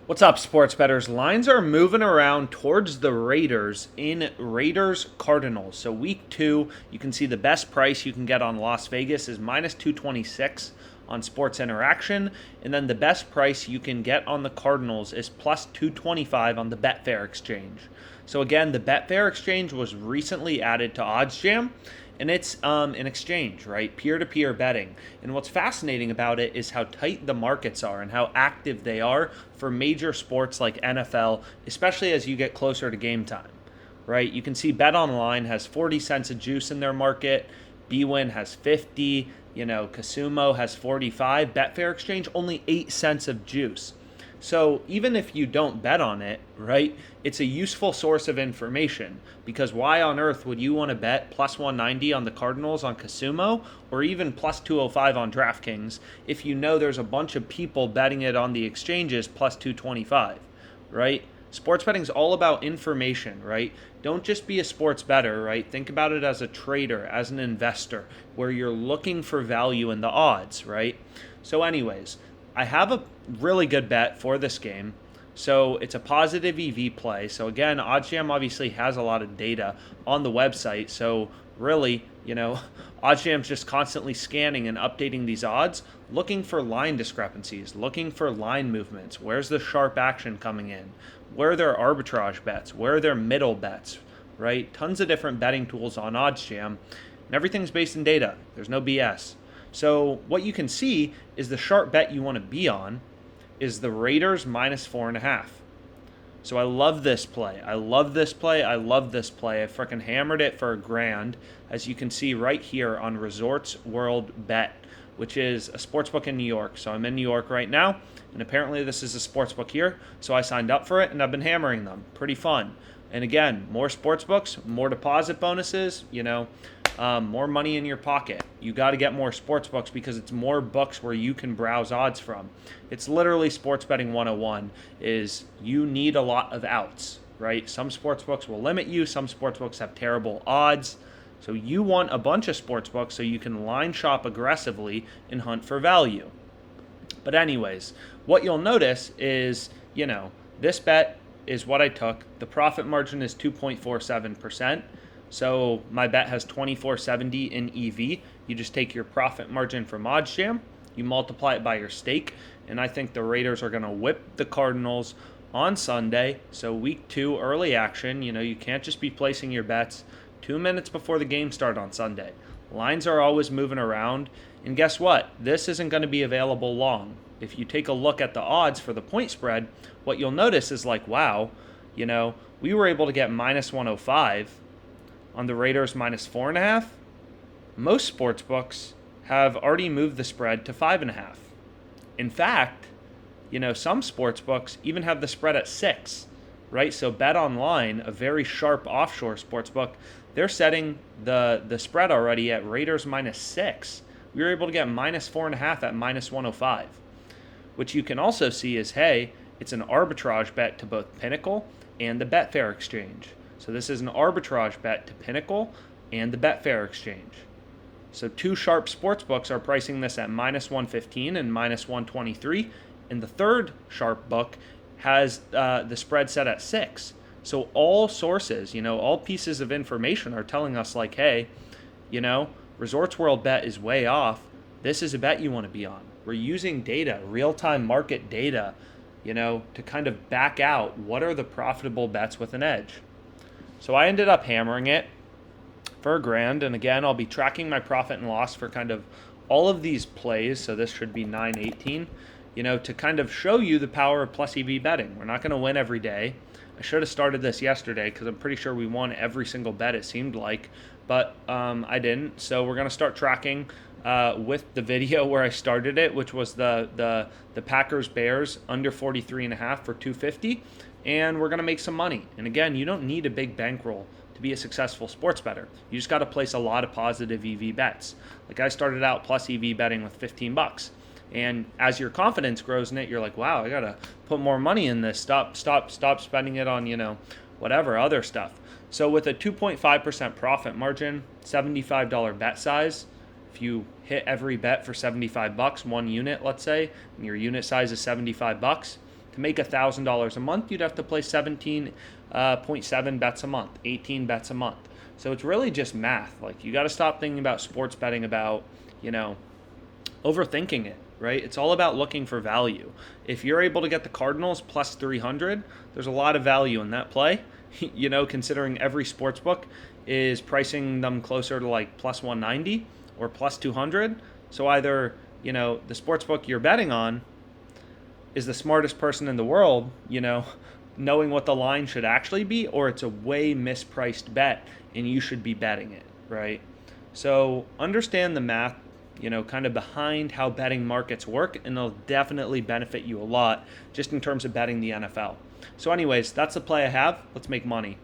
What's up, sports bettors? Lines are moving around towards the Raiders in Raiders Cardinals. So week 2, you can see the best price you can get on Las Vegas is minus 226 on Sports Interaction. And then the best price you can get on the Cardinals is plus 225 on the Betfair exchange. So again, the Betfair exchange was recently added to OddsJam. And it's an exchange, right? Peer-to-peer betting. And what's fascinating about it is how tight the markets are and how active they are for major sports like NFL, especially as you get closer to game time, right? You can see BetOnline has 40 cents a juice in their market. BWin has 50. Casumo has 45. Betfair Exchange, only 8 cents of juice. So even if you don't bet on it, right, it's a useful source of information, because why on earth would you want to bet plus 190 on the Cardinals on Casumo or even plus 205 on DraftKings if you know there's a bunch of people betting it on the exchanges plus 225, right? Sports betting is all about information, right? Don't just be a sports bettor, right? Think about it as a trader, as an investor, where you're looking for value in the odds, right? So anyways, I have a really good bet for this game. So it's a positive EV play. So again, OddsJam obviously has a lot of data on the website. So really, OddsJam's just constantly scanning and updating these odds, looking for line discrepancies, looking for line movements. Where's the sharp action coming in? Where are their arbitrage bets? Where are their middle bets, right? Tons of different betting tools on OddsJam, and everything's based in data. There's no BS. So what you can see is the sharp bet you want to be on is the Raiders minus 4.5. So I love this play. I love this play. I freaking hammered it for $1,000, as you can see right here on Resorts World Bet, which is a sportsbook in New York. So I'm in New York right now, and apparently this is a sportsbook here. So I signed up for it, and I've been hammering them. Pretty fun. And again, more sportsbooks, more deposit bonuses, more money in your pocket. You got to get more sportsbooks because it's more books where you can browse odds from. It's literally sports betting 101 is you need a lot of outs, right? Some sportsbooks will limit you. Some sportsbooks have terrible odds. So you want a bunch of sportsbooks so you can line shop aggressively and hunt for value. But anyways, what you'll notice is, this bet is what I took. The profit margin is 2.47%. So my bet has 2470 in EV. You just take your profit margin from OddsJam, you multiply it by your stake, and I think the Raiders are going to whip the Cardinals on Sunday. So week 2 early action, you can't just be placing your bets 2 minutes before the game start on Sunday. Lines are always moving around, and guess what? This isn't going to be available long. If you take a look at the odds for the point spread, what you'll notice is like, wow, we were able to get minus 105 on the Raiders minus 4.5. Most sports books have already moved the spread to 5.5. In fact, some sports books even have the spread at 6, right? So BetOnline, a very sharp offshore sports book, they're setting the spread already at Raiders minus 6. We were able to get minus 4.5 at minus 105. Which you can also see is, hey, it's an arbitrage bet to both Pinnacle and the Betfair exchange. So this is an arbitrage bet to Pinnacle and the Betfair exchange. So 2 sharp sports books are pricing this at minus 115 and minus 123. And the third sharp book has the spread set at 6. So all sources, all pieces of information are telling us like, hey, Resorts World Bet is way off. This is a bet you want to be on. We're using data, real-time market data, to kind of back out what are the profitable bets with an edge. So I ended up hammering it for $1,000. And again, I'll be tracking my profit and loss for kind of all of these plays. So this should be 918, to kind of show you the power of plus EV betting. We're not going to win every day. I should have started this yesterday because I'm pretty sure we won every single bet, it seemed like, but I didn't. So we're going to start tracking with the video where I started it, which was the Packers-Bears under 43.5 for 250, and we're going to make some money. And again, you don't need a big bankroll to be a successful sports bettor. You just got to place a lot of positive EV bets. Like I started out plus EV betting with $15. And as your confidence grows in it, you're like, wow, I got to put more money in this. Stop spending it on, whatever other stuff. So with a 2.5% profit margin, $75 bet size, if you hit every bet for $75, one unit, let's say, and your unit size is $75, To make $1,000 a month, you'd have to play 17.7 bets a month, 18 bets a month. So it's really just math. Like, you got to stop thinking about sports betting about, overthinking it, right? It's all about looking for value. If you're able to get the Cardinals plus 300, there's a lot of value in that play, considering every sports book is pricing them closer to like plus 190 or plus 200. So either, the sports book you're betting on is the smartest person in the world, knowing what the line should actually be, or it's a way mispriced bet and you should be betting it, right? So understand the math, kind of behind how betting markets work, and it'll definitely benefit you a lot just in terms of betting the NFL. So anyways, that's the play I have. Let's make money.